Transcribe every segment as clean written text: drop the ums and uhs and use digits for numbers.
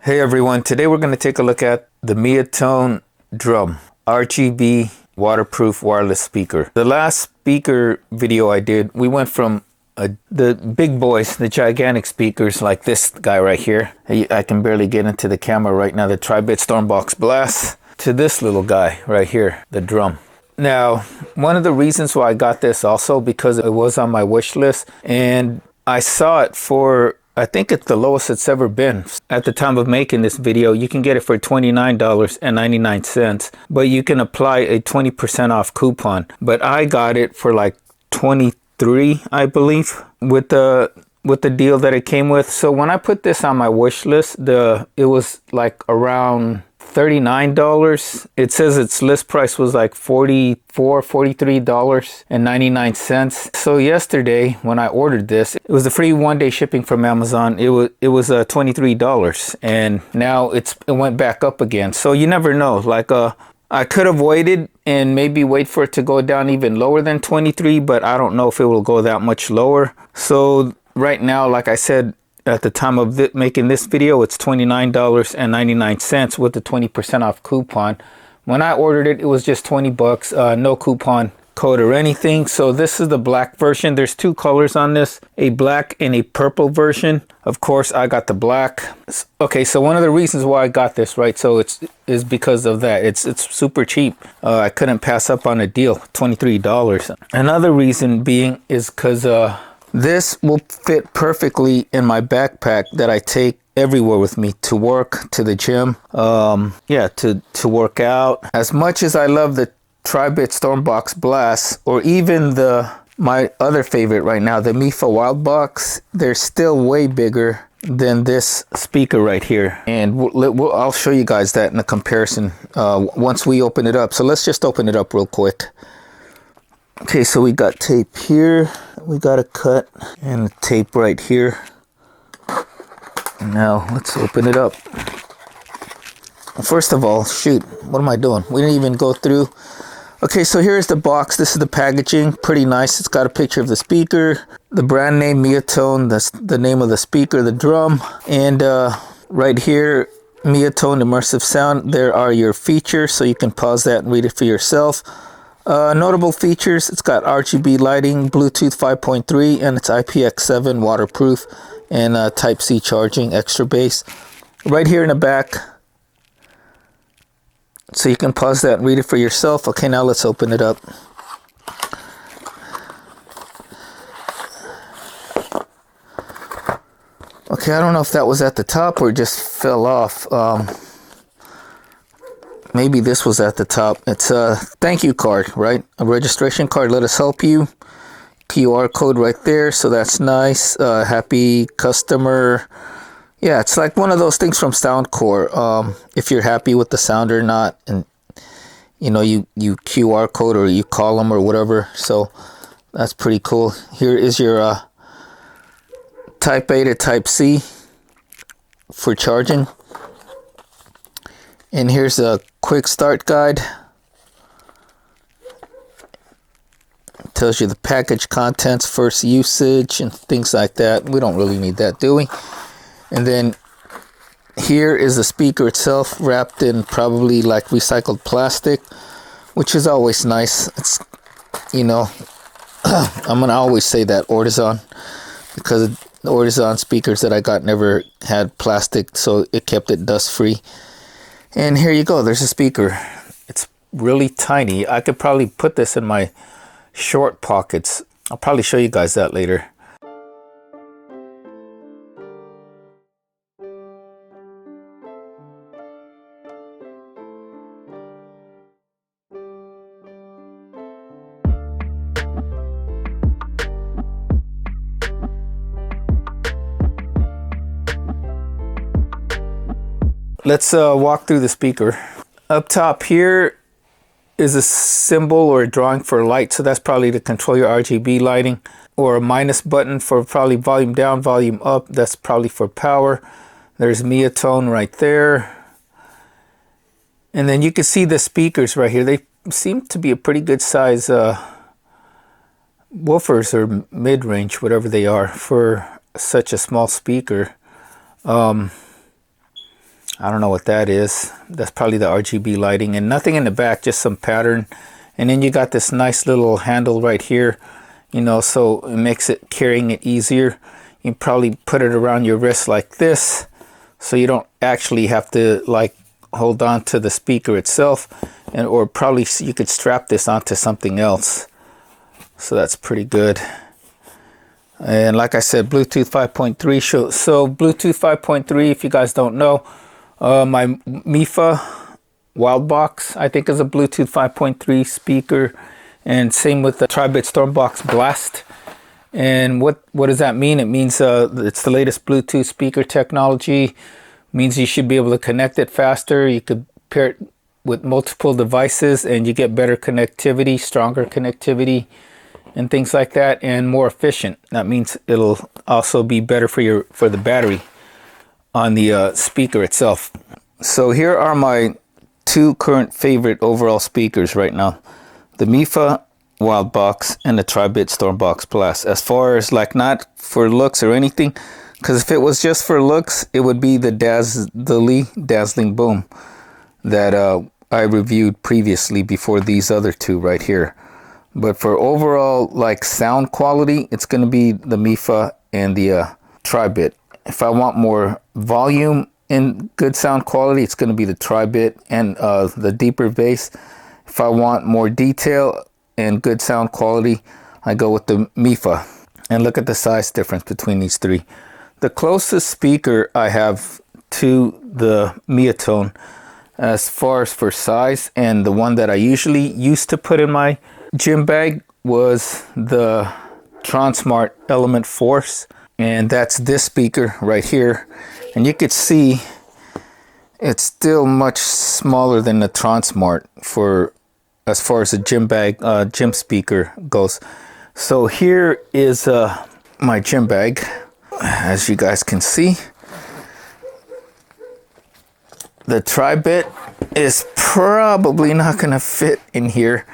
Hey everyone, today we're going to take a look at the Miatone Drum RGB Waterproof Wireless Speaker. The last speaker video I did, we went from the big boys, the gigantic speakers like this guy right here. I can barely get into the camera right now, the Tribit Stormbox Blast, to this little guy right here, the Drum. Now, one of the reasons why I got this also because it was on my wish list and I saw it for, I think it's the lowest it's ever been. At the time of making this video, you can get it for $29.99, but you can apply a 20% off coupon. But I got it for like $23, I believe, with the deal that it came with. So when I put this on my wish list, it was like around $39. It says its list price was like $43.99. So yesterday when I ordered this, it was a free one-day shipping from Amazon. It was $23, and now it went back up again. So you never know. Like I could have waited and maybe wait for it to go down even lower than 23, but I don't know if it will go that much lower. So right now, like I said, at the time of making this video, it's $29.99 with the 20% off coupon. When I ordered it, it was just 20 bucks, no coupon code or anything. So this is the black version. There's two colors on this, a black and a purple version. Of course, I got the black. Okay, so one of the reasons why I got this, right, so is because of that. It's super cheap. I couldn't pass up on a deal, $23. Another reason being is because this will fit perfectly in my backpack that I take everywhere with me, to work, to the gym, yeah, to work out. As much as I love the Tribit Stormbox Blast, or even my other favorite right now, the Mifa Wildbox, they're still way bigger than this speaker right here. And I'll show you guys that in a comparison once we open it up. So let's just open it up real quick. Okay, so we got tape here, we got a cut, and tape right here. Now let's open it up. First of all, shoot, what am I doing? We didn't even go through. Okay, so here's the box. This is the packaging, pretty nice. It's got a picture of the speaker, the brand name Miatone, that's the name of the speaker, the Drum, and right here, Miatone Immersive Sound. There are your features, so you can pause that and read it for yourself. Notable features, it's got RGB lighting, Bluetooth 5.3, and it's IPX7 waterproof, and Type-C charging, extra bass. Right here in the back, so you can pause that and read it for yourself. Okay, now let's open it up. Okay, I don't know if that was at the top or just fell off. Maybe this was at the top. It's a thank you card, right? A registration card. Let us help you. QR code right there. So that's nice. Happy customer. Yeah, it's like one of those things from Soundcore. If you're happy with the sound or not, and you know, you QR code or you call them or whatever. So that's pretty cool. Here is your Type A to Type C for charging. And here's a quick start guide. It tells you the package contents, first usage, and things like that. We don't really need that, do we? And then here is the speaker itself, wrapped in probably like recycled plastic, which is always nice. It's, you know, I'm gonna always say that Ortizan, because the Ortizan speakers that I got never had plastic, so it kept it dust free. And here you go, there's a speaker. It's really tiny. I could probably put this in my short pockets. I'll probably show you guys that later. Let's walk through the speaker. Up top here is a symbol or a drawing for light, so that's probably to control your RGB lighting, or a minus button for probably volume down, volume up. That's probably for power. There's Miatone right there. And then you can see the speakers right here. They seem to be a pretty good size woofers or mid-range, whatever they are, for such a small speaker. I don't know what that is. That's probably the RGB lighting, and nothing in the back, just some pattern. And then you got this nice little handle right here, you know, so it makes it carrying it easier. You can probably put it around your wrist like this, so you don't actually have to like hold on to the speaker itself, and or probably you could strap this onto something else. So that's pretty good. And like I said, Bluetooth 5.3. So Bluetooth 5.3, if you guys don't know, my Mifa Wildbox, I think, is a Bluetooth 5.3 speaker, and same with the Tribit Stormbox Blast. And what does that mean? It means it's the latest Bluetooth speaker technology. Means you should be able to connect it faster. You could pair it with multiple devices and you get better connectivity, stronger connectivity, and things like that, and more efficient. That means it'll also be better for the battery on the speaker itself. So here are my two current favorite overall speakers right now: the Mifa Wildbox and the Tribit Stormbox Blast. As far as like, not for looks or anything, because if it was just for looks, it would be the Dazzling Boom that I reviewed previously before these other two right here. But for overall like sound quality, it's going to be the Mifa and the Tribit. If I want more volume and good sound quality, it's going to be the Tribit and the deeper bass. If I want more detail and good sound quality, I go with the Mifa. And look at the size difference between these three. The closest speaker I have to the Miatone as far as for size, and the one that I usually used to put in my gym bag, was the Tronsmart Element Force, and that's this speaker right here. And you could see it's still much smaller than the Tronsmart for as far as the gym bag gym speaker goes. So here is my gym bag. As you guys can see, the Tribit is probably not going to fit in here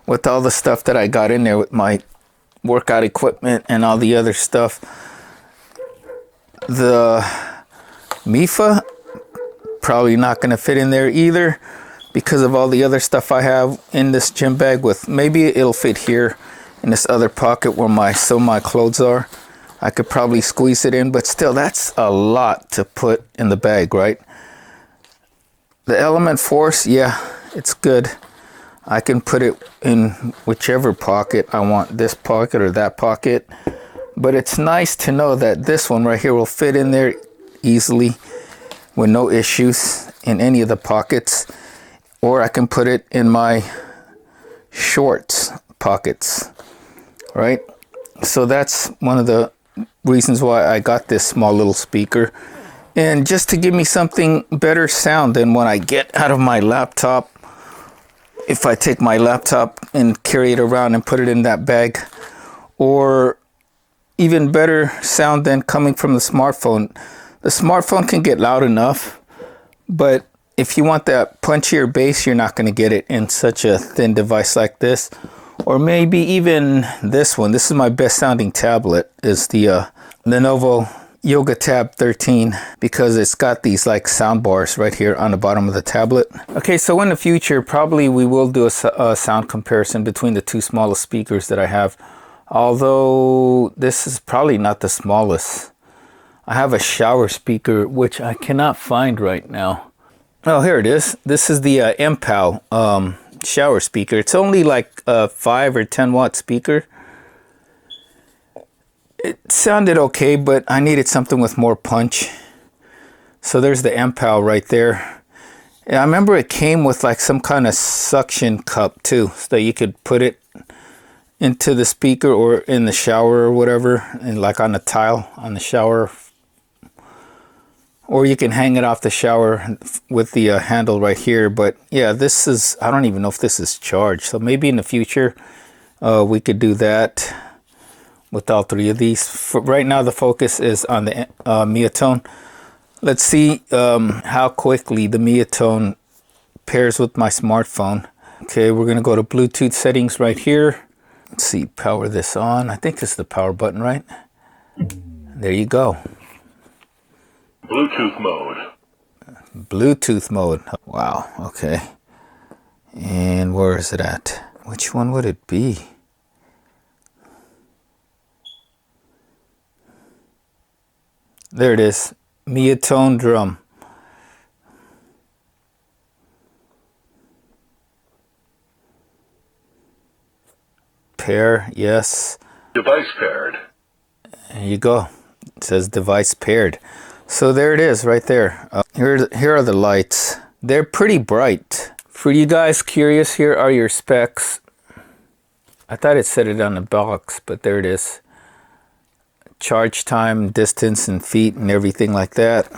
with all the stuff that I got in there with my workout equipment and all the other stuff. The Mifa probably not going to fit in there either because of all the other stuff I have in this gym bag. With maybe it'll fit here in this other pocket where some of my clothes are. I could probably squeeze it in, but still, that's a lot to put in the bag, right? The Element Force, yeah, it's good. I can put it in whichever pocket I want, this pocket or that pocket. But it's nice to know that this one right here will fit in there easily with no issues in any of the pockets. Or I can put it in my shorts pockets, right? So that's one of the reasons why I got this small little speaker, and just to give me something better sound than when I get out of my laptop. If I take my laptop and carry it around and put it in that bag, or even better sound than coming from the smartphone. The smartphone can get loud enough, but if you want that punchier bass, you're not going to get it in such a thin device like this. Or maybe even this one. This is my best sounding tablet, is the Lenovo Yoga Tab 13, because it's got these like sound bars right here on the bottom of the tablet. Okay, so in the future, probably we will do a sound comparison between the two smallest speakers that I have. Although this is probably not the smallest. I have a shower speaker, which I cannot find right now. Oh, here it is. This is the MPOW shower speaker. It's only like a 5 or 10 watt speaker. It sounded okay, but I needed something with more punch. So there's the MPOW right there. And I remember it came with like some kind of suction cup too, so that you could put it into the speaker or in the shower or whatever, and like on the tile on the shower. Or you can hang it off the shower with the handle right here. But yeah, this is, I don't even know if this is charged. So maybe in the future we could do that with all three of these. For right now, the focus is on the Miatone. Let's see how quickly the Miatone pairs with my smartphone. Okay, we're going to go to Bluetooth settings right here. Let's see, power this on. I think this is the power button, right? There you go. Bluetooth mode. Bluetooth mode. Wow, okay. And where is it at? Which one would it be? There it is. Miatone Drum. Pair, yes. Device paired. There you go. It says device paired. So there it is right there. Here are the lights. They're pretty bright. For you guys curious, here are your specs. I thought it said it on the box, but there it is. Charge time, distance in feet and everything like that.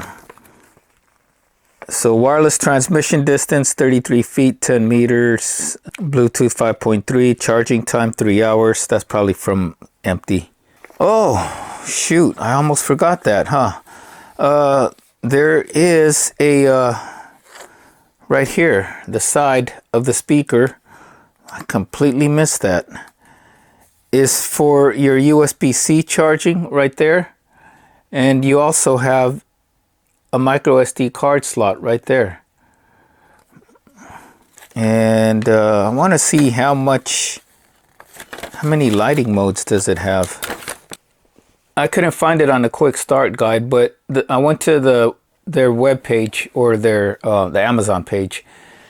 So wireless transmission distance 33 feet, 10 meters, Bluetooth 5.3, charging time 3 hours. That's probably from empty. Oh, shoot, I almost forgot that, huh? There is a, right here, the side of the speaker, I completely missed that, is for your USB-C charging right there. And you also have a micro SD card slot right there. And I want to see how many lighting modes does it have. I couldn't find it on the quick start guide, but I went to their web page, or their the Amazon page.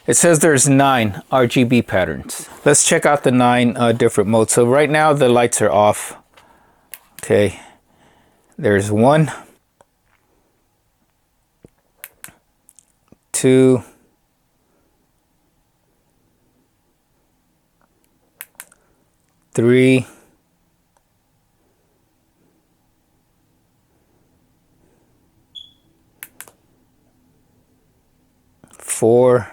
It says there's 9 RGB patterns. Let's check out the 9 different modes. So right now the lights are off. Okay, there's 1, 2, 3, 4,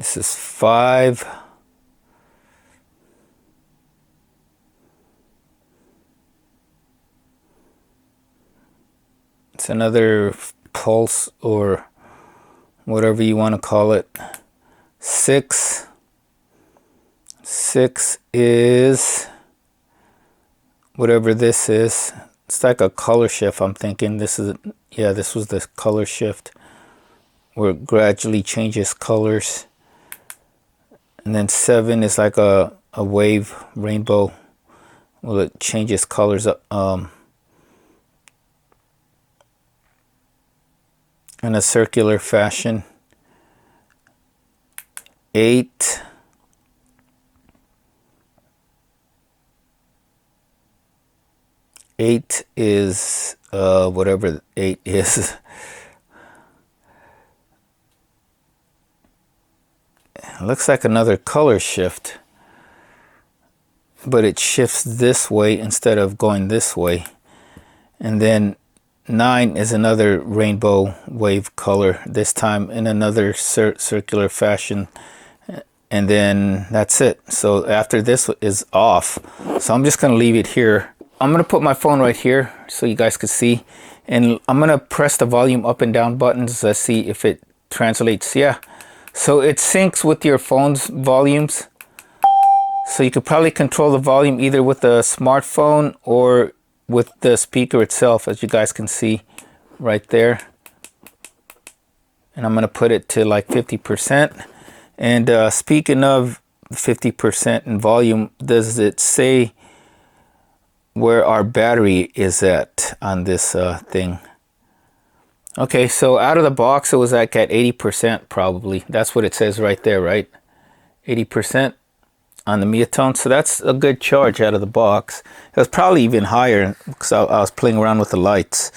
5. It's another pulse, or whatever you want to call it. 6. 6 is whatever this is. It's like a color shift. I'm thinking this is, yeah, this was the color shift where it gradually changes colors. And then 7 is like a wave rainbow. Well, it changes colors in a circular fashion. 8 is whatever 8 is. It looks like another color shift, but it shifts this way instead of going this way. And then 9 is another rainbow wave color, this time in another circular fashion. And then that's it. So after this is off, so I'm just going to leave it here. I'm going to put my phone right here so you guys can see, and I'm going to press the volume up and down buttons to see if it translates. Yeah, so it syncs with your phone's volumes, so you could probably control the volume either with the smartphone or with the speaker itself, as you guys can see right there. And I'm going to put it to like 50%. And speaking of 50% in volume, does it say where our battery is at on this thing? Okay, so out of the box it was like at 80% probably. That's what it says right there, right? 80% on the Miatone. So that's a good charge out of the box. It was probably even higher because I was playing around with the lights.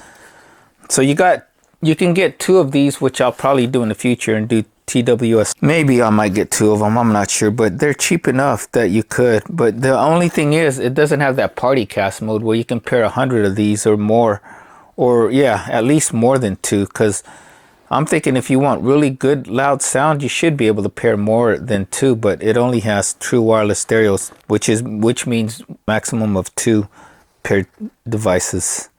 So you can get 2 of these, which I'll probably do in the future, and do TWS. Maybe I might get 2 of them, I'm not sure, but they're cheap enough that you could. But the only thing is, it doesn't have that Partycast mode where you can pair 100 of these or more, or yeah, at least more than 2, because I'm thinking if you want really good loud sound, you should be able to pair more than 2, but it only has true wireless stereos, which means maximum of 2 paired devices.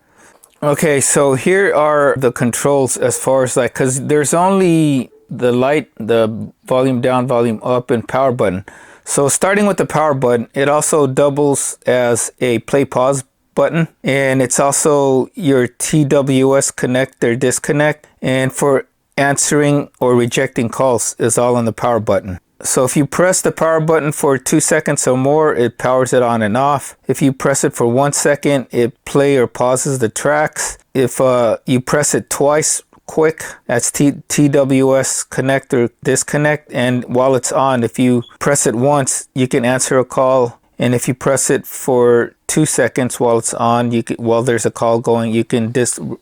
Okay, so here are the controls as far as like, because there's only the light, the volume down, volume up, and power button. So starting with the power button, it also doubles as a play pause button, and it's also your TWS connect or disconnect, and for answering or rejecting calls is all on the power button. So if you press the power button for 2 seconds or more, it powers it on and off. If you press it for 1 second, it play or pauses the tracks. If you press it twice quick, that's TWS connect or disconnect. And while it's on, if you press it once, you can answer a call. And if you press it for 2 seconds while it's on, while there's a call going, you can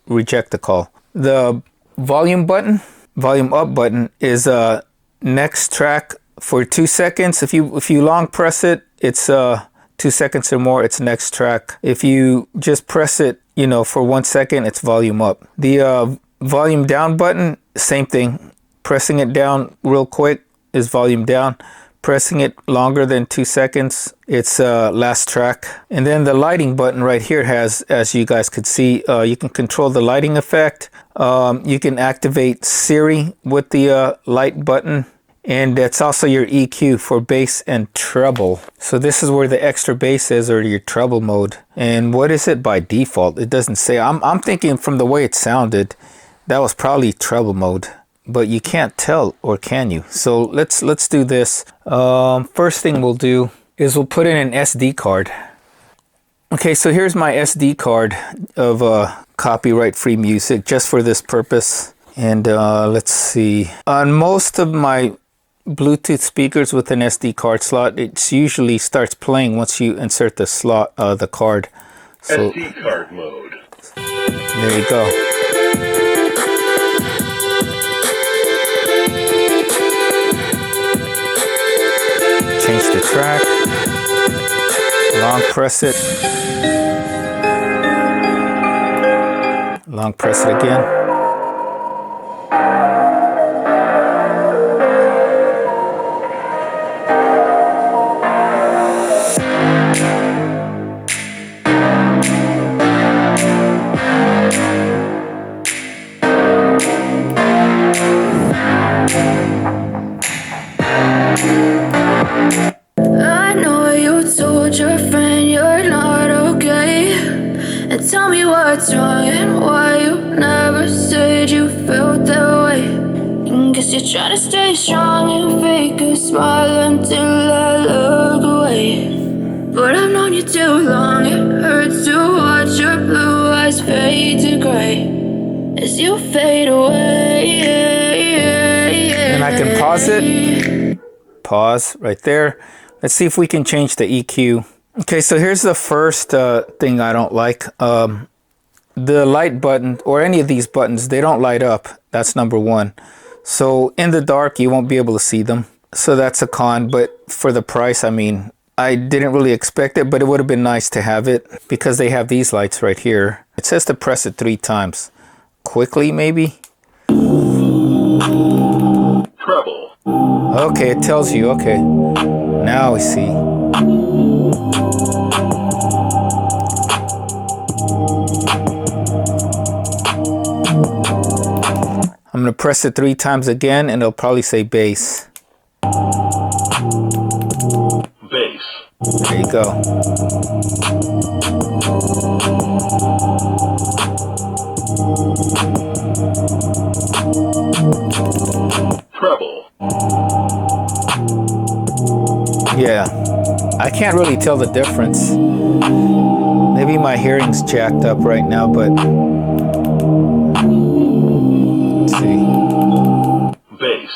reject the call. The volume button, volume up button, is next track for 2 seconds. If you long press it, it's 2 seconds or more, it's next track. If you just press it, for 1 second, it's volume up. The volume down button, same thing. Pressing it down real quick is volume down. Pressing it longer than 2 seconds, it's last track. And then the lighting button right here has, as you guys could see, you can control the lighting effect. You can activate Siri with the light button. And it's also your EQ for bass and treble. So this is where the extra bass is, or your treble mode. And what is it by default? It doesn't say. I'm thinking from the way it sounded, that was probably treble mode. But you can't tell, or can you? So let's do this. First thing we'll do is we'll put in an SD card. Okay, so here's my SD card of copyright free music just for this purpose. And let's see. On most of my Bluetooth speakers with an SD card slot, it usually starts playing once you insert the slot, the card. So, SD card mode. There you go. Change the track. Long press it. Long press it again. I know you told your friend you're not okay, and tell me what's wrong and why you never said you felt that way. And guess you're trying to stay strong and fake a smile until I look away. But I've known you too long, it hurts to watch your blue eyes fade to gray as you fade away. And I can pause it. Pause right there. Let's see if we can change the EQ. Okay, so here's the first thing I don't like. The light button, or any of these buttons, they don't light up. That's number one. So in the dark, you won't be able to see them. So that's a con, but for the price, I mean, I didn't really expect it, but it would have been nice to have it because they have these lights right here. It says to press it 3 times. Quickly, maybe? Treble. Okay, it tells you, okay. Now we see. I'm gonna press it 3 times again and it'll probably say bass. Bass. There you go. Treble. Yeah, I can't really tell the difference. Maybe my hearing's jacked up right now, but let's see. Bass.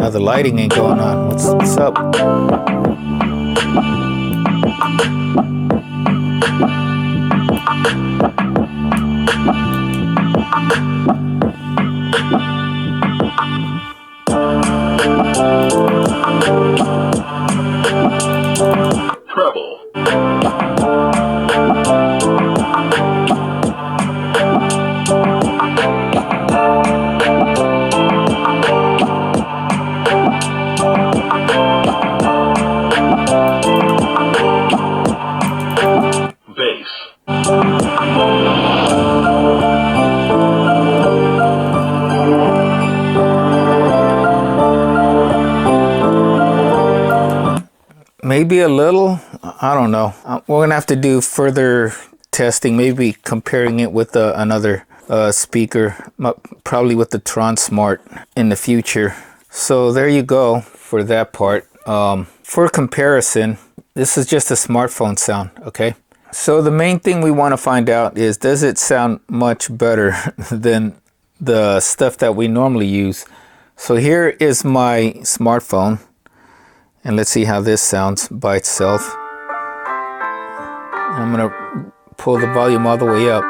The lighting ain't going on. What's up? maybe a little, I don't know. We're gonna have to do further testing, maybe comparing it with another speaker, probably with the Tron Smart in the future. So there you go for that part. For comparison, this is just a smartphone sound, okay? So the main thing we want to find out is, does it sound much better than the stuff that we normally use? So here is my smartphone, and let's see how this sounds by itself. I'm gonna pull the volume all the way up.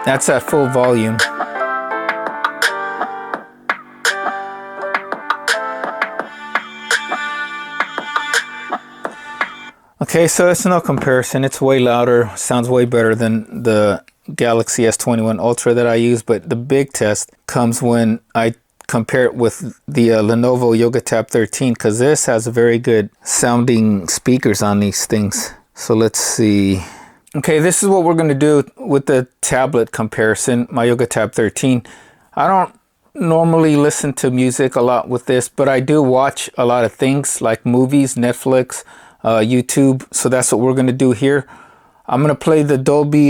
That's at full volume. Okay, so it's no comparison. It's way louder, sounds way better than the Galaxy S21 Ultra that I use, but the big test comes when I compare it with the Lenovo Yoga Tab 13, because this has very good sounding speakers on these things. So let's see. Okay, this is what we're going to do with the tablet comparison, my Yoga Tab 13. I don't normally listen to music a lot with this, but I do watch a lot of things like movies, Netflix, YouTube. So that's what we're going to do here. I'm going to play the Dolby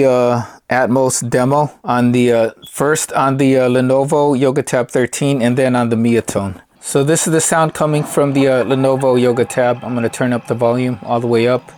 Atmos demo on the first on the Lenovo Yoga Tab 13 and then on the Miatone. So this is the sound coming from the Lenovo Yoga Tab. I'm going to turn up the volume all the way up.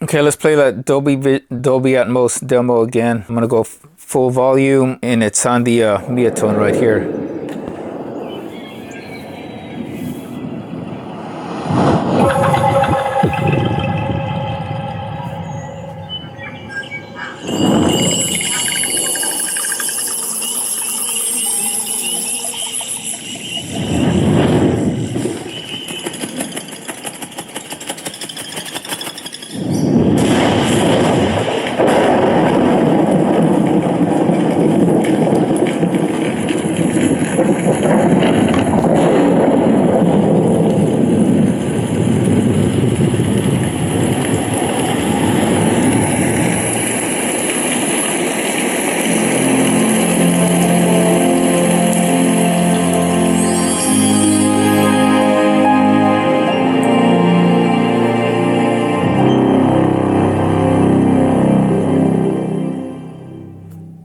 Okay, let's play that Dolby Atmos demo again. I'm gonna go full volume, and it's on the Miatone right here.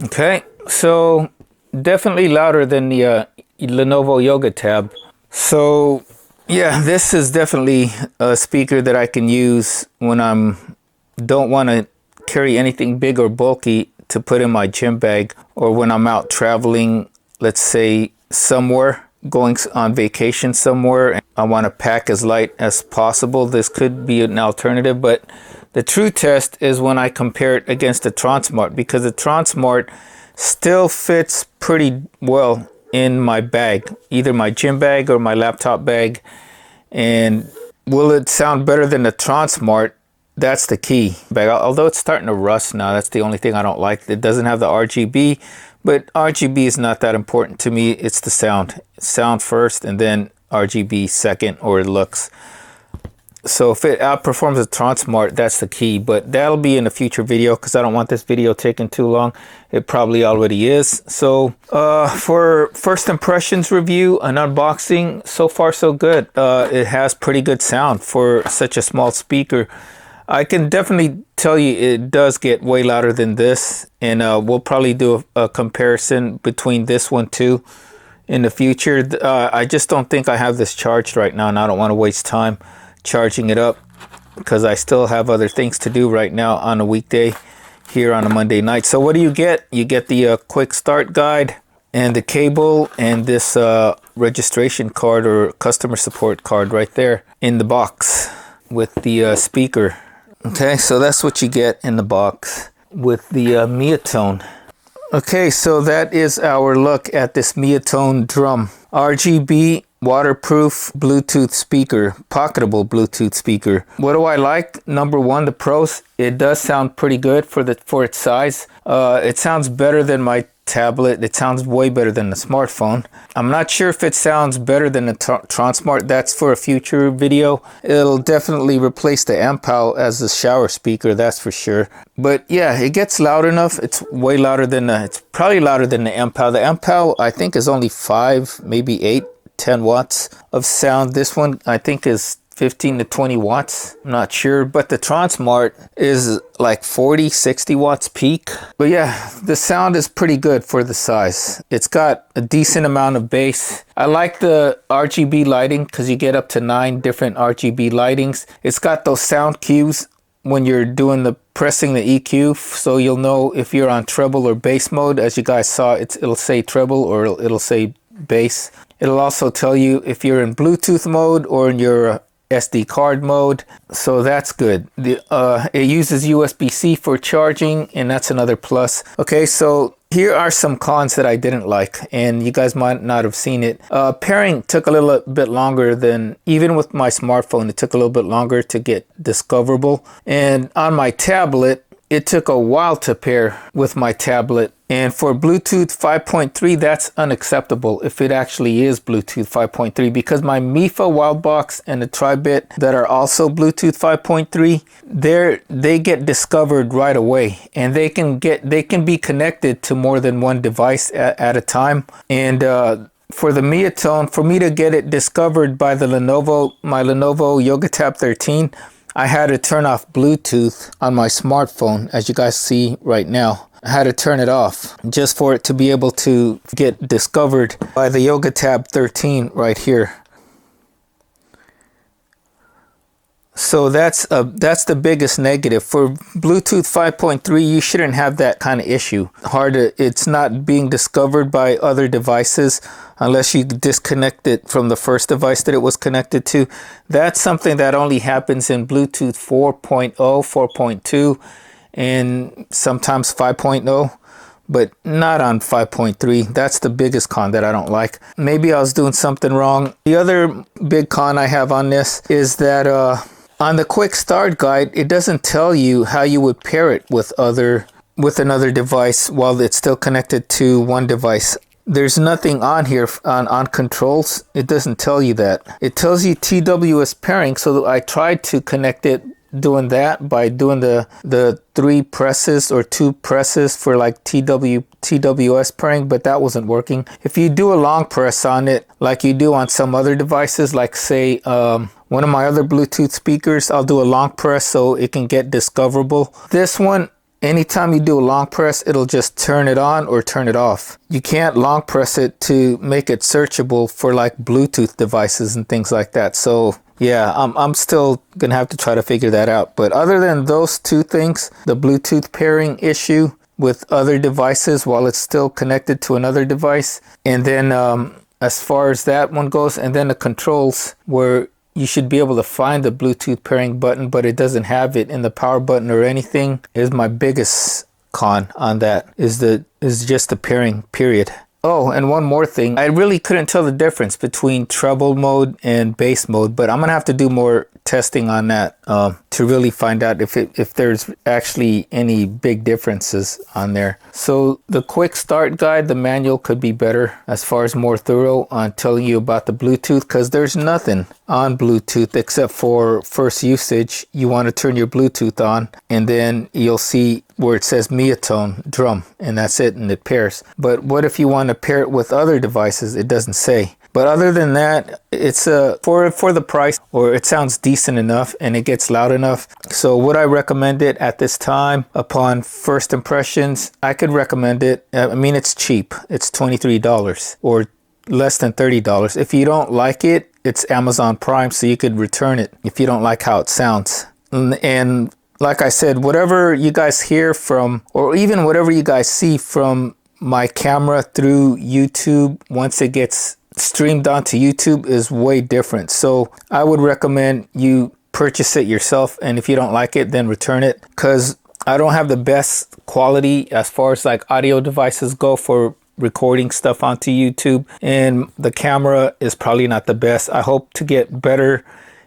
Okay, so definitely louder than the Lenovo Yoga Tab. So yeah, this is definitely a speaker that I can use when don't want to carry anything big or bulky to put in my gym bag, or when I'm out traveling, let's say somewhere, going on vacation somewhere, and I want to pack as light as possible. This could be an alternative, but the true test is when I compare it against the Tron Smart, because the Tron Smart still fits pretty well in my bag, either my gym bag or my laptop bag. And will it sound better than the Tron Smart? That's the key. Although it's starting to rust now, that's the only thing I don't like. It doesn't have the RGB, but RGB is not that important to me. It's the sound. Sound first and then RGB second, or it looks. So if it outperforms the Tron Smart, that's the key. But that'll be in a future video, because I don't want this video taking too long. It probably already is. So for first impressions review, an unboxing, so far so good. It has pretty good sound for such a small speaker. I can definitely tell you it does get way louder than this. And we'll probably do a comparison between this one too in the future. I just don't think I have this charged right now, and I don't want to waste time charging it up. because I still have other things to do right now on a weekday here on a Monday night. So what do you get? You get the quick start guide and the cable and this registration card or customer support card right there in the box with the speaker. Okay, so that's what you get in the box with the Miatone. Okay, so that is our look at this Miatone Drum RGB Waterproof Bluetooth Speaker, Pocketable Bluetooth Speaker. What do I like? Number one, the pros. It does sound pretty good for its size. It sounds better than my tablet. It sounds way better than the smartphone. I'm not sure if it sounds better than the Transmart. That's for a future video. It'll definitely replace the Ampal as the shower speaker, that's for sure. But yeah, it gets loud enough. It's way louder than it's probably louder than the Ampal. The Ampal I think is only 5, maybe 8, 10 watts of sound. This one I think is 15 to 20 watts. I'm not sure, but the Transmart is like 40, 60 watts peak. But yeah, the sound is pretty good for the size. It's got a decent amount of bass. I like the RGB lighting because you get up to 9 different RGB lightings. It's got those sound cues when you're doing the pressing the EQ, so you'll know if you're on treble or bass mode. As you guys saw, it'll say treble or it'll say bass. It'll also tell you if you're in Bluetooth mode or in your SD card mode, so that's good. It uses USB-C for charging, and that's another plus. Okay, so here are some cons that I didn't like, and you guys might not have seen it. Pairing took a little bit longer than, even with my smartphone, it took a little bit longer to get discoverable. And on my tablet, it took a while to pair with my tablet. And for Bluetooth 5.3, that's unacceptable if it actually is Bluetooth 5.3, because my Mifa Wildbox and the Tribit that are also Bluetooth 5.3, they get discovered right away, and they can be connected to more than one device at a time. And for the Miatone, for me to get it discovered by my Lenovo YogaTab 13, I had to turn off Bluetooth on my smartphone, as you guys see right now. I had to turn it off just for it to be able to get discovered by the YogaTab 13 right here. So that's the biggest negative. For Bluetooth 5.3, you shouldn't have that kind of issue. It's not being discovered by other devices unless you disconnect it from the first device that it was connected to. That's something that only happens in Bluetooth 4.0, 4.2, and sometimes 5.0, but not on 5.3. That's the biggest con that I don't like. Maybe I was doing something wrong. The other big con I have on this is that on the quick start guide, it doesn't tell you how you would pair it with another device while it's still connected to one device. There's nothing on here on controls. It doesn't tell you that. It tells you TWS pairing, so I tried to connect it doing that by doing the 3 presses or 2 presses for like TWS pairing, but that wasn't working. If you do a long press on it like you do on some other devices, like say one of my other Bluetooth speakers, I'll do a long press so it can get discoverable. This one, anytime you do a long press, it'll just turn it on or turn it off. You can't long press it to make it searchable for like Bluetooth devices and things like that. So yeah, I'm still gonna have to try to figure that out. But other than those 2 things, the Bluetooth pairing issue with other devices while it's still connected to another device, and then as far as that one goes, and then the controls where you should be able to find the Bluetooth pairing button, but it doesn't have it in the power button or anything, is my biggest con on that, is just the pairing, period. Oh, and one more thing. I really couldn't tell the difference between treble mode and bass mode, but I'm going to have to do more testing on that to really find out if there's actually any big differences on there. So the quick start guide, the manual could be better as far as more thorough on telling you about the Bluetooth, because there's nothing on Bluetooth except for first usage. You want to turn your Bluetooth on, and then you'll see where it says Miatone Drum, and that's it, and it pairs. But what if you want to pair it with other devices? It doesn't say. But other than that, it's for the price, or it sounds decent enough and it gets loud enough. So would I recommend it at this time? Upon first impressions, I could recommend it. I mean, it's cheap. It's $23 or less than $30. If you don't like it, it's Amazon Prime, so you could return it if you don't like how it sounds. And like I said, whatever you guys hear from, or even whatever you guys see from my camera through YouTube, once it gets streamed onto YouTube, is way different. So I would recommend you purchase it yourself, and if you don't like it, then return it, because I don't have the best quality as far as like audio devices go for recording stuff onto YouTube, and the camera is probably not the best. I hope to get better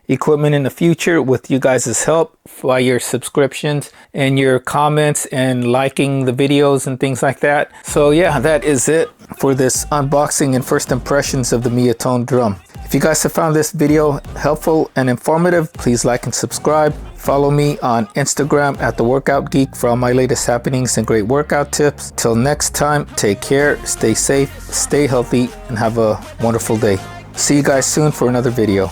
equipment in the future with you guys' help, by your subscriptions and your comments and liking the videos and things like that. So yeah, that is it for this unboxing and first impressions of the Miatone Drum. If you guys have found this video helpful and informative, please like and subscribe. Follow me on Instagram at The Workout Geek for all my latest happenings and great workout tips. Till next time, take care, stay safe, stay healthy, and have a wonderful day. See you guys soon for another video.